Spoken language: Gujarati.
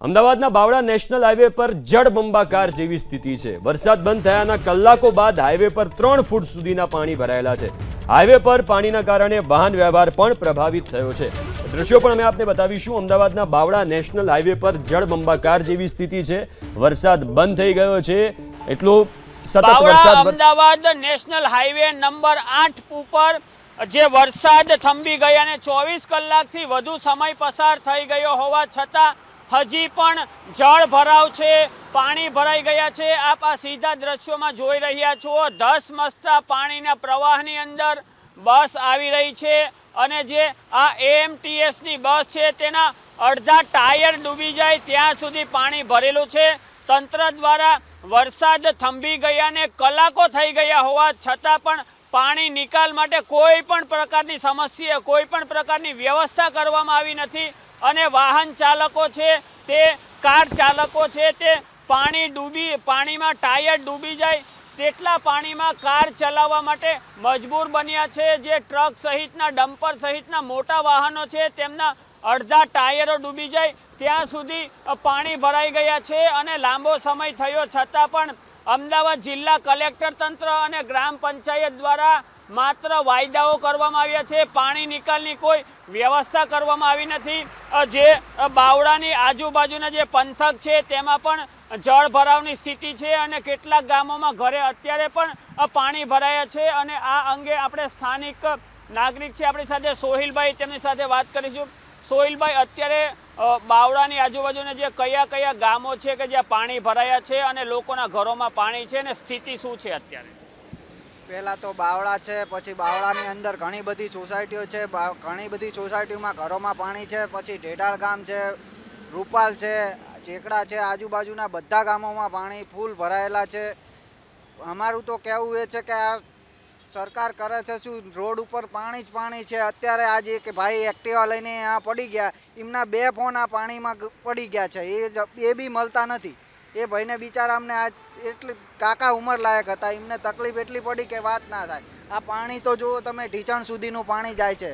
અમદાવાદના બાવળા નેશનલ હાઈવે પર જળબંબાકાર જેવી સ્થિતિ છે। વરસાદ બંધ થયાના કલાકો બાદ હાઈવે પર 3 ફૂટ સુધીના પાણી ભરાયેલા છે। હાઈવે પર પાણીના કારણે વાહન વ્યવહાર પણ પ્રભાવિત થયો છે। દ્રશ્યો પણ અમે આપને બતાવીશું। અમદાવાદના બાવળા નેશનલ હાઈવે પર જળબંબાકાર જેવી સ્થિતિ છે। વરસાદ બંધ થઈ ગયો છે એટલો સતત વરસાદ અમદાવાદ નેશનલ હાઈવે નંબર 8 ઉપર જે વરસાદ થંભી ગયા અને 24 કલાકથી વધુ સમય પસાર થઈ ગયો હોવા છતાં હજી પણ જળ ભરાવ છે, પાણી ભરાઈ ગયા છે। આપ આ સીધા દ્રશ્યોમાં જોઈ રહ્યા છો। ધસમસતા પાણીના પ્રવાહની અંદર બસ આવી રહી છે અને જે આ એએમટીએસની બસ છે તેના અડધા ટાયર ડૂબી જાય ત્યાં સુધી પાણી ભરેલું છે। તંત્ર દ્વારા વરસાદ થંભી ગયાને કલાકો થઈ ગયા હોવા છતાં પણ પાણી નિકાલ માટે કોઈ પણ પ્રકારની સમસ્યા, કોઈ પણ પ્રકારની વ્યવસ્થા કરવામાં આવી નથી અને વાહન ચાલકો છે તે કાર ચાલકો છે તે પાણીમાં ટાયર ડૂબી જાય તેટલા પાણીમાં કાર ચલાવવા માટે મજબૂર બન્યા છે। જે ટ્રક સહિતના, ડમ્પર સહિતના મોટા વાહનો છે તેમના અડધા ટાયરો ડૂબી જાય ત્યાં સુધી પાણી ભરાઈ ગયા છે અને લાંબો સમય થયો છતાં પણ અમદાવાદ જિલ્લા કલેક્ટર તંત્ર અને ગ્રામ પંચાયત દ્વારા માત્ર વાયદાઓ કરવામાં આવ્યા છે। પાણી નિકાલની કોઈ વ્યવસ્થા કરવામાં આવી નથી। જે બાવળાની આજુબાજુના જે પંથક છે તેમાં પણ જળ ભરાવની સ્થિતિ છે અને કેટલાક ગામોમાં ઘરે અત્યારે પણ પાણી ભરાયા છે અને આ અંગે આપણે સ્થાનિક નાગરિક છે આપણી સાથે સોહિલભાઈ, તેમની સાથે વાત કરીશું। સોહિલભાઈ, અત્યારે બાવળાની આજુબાજુના જે કયા ગામો છે કે જ્યાં પાણી ભરાયા છે અને લોકોના ઘરોમાં પાણી છે અને સ્થિતિ શું છે અત્યારે? પહેલાં તો બાવળા છે, પછી બાવળાની અંદર ઘણી બધી સોસાયટીઓ છે, ઘણી બધી સોસાયટીઓમાં ઘરોમાં પાણી છે। પછી ઢેડાળ ગામ છે, રૂપાલ છે, ચેકડા છે, આજુબાજુના બધા ગામોમાં પાણી ફૂલ ભરાયેલા છે। અમારું તો કહેવું એ છે કે આ સરકાર કરે છે શું, રોડ ઉપર પાણી જ પાણી છે। અત્યારે આજે કે ભાઈ એક્ટિવા લઈને આ પડી ગયા, એમના 2 ફોન આ પાણીમાં પડી ગયા છે, એ બી મળતા નથી। એ ભાઈને બિચારા અમને આજ એટલી કાકા ઉંમર લાયક હતા, એમને તકલીફ એટલી પડી કે વાત ના થાય। આ પાણી તો જુઓ તમે, ઢીંચણ સુધીનું પાણી જાય છે।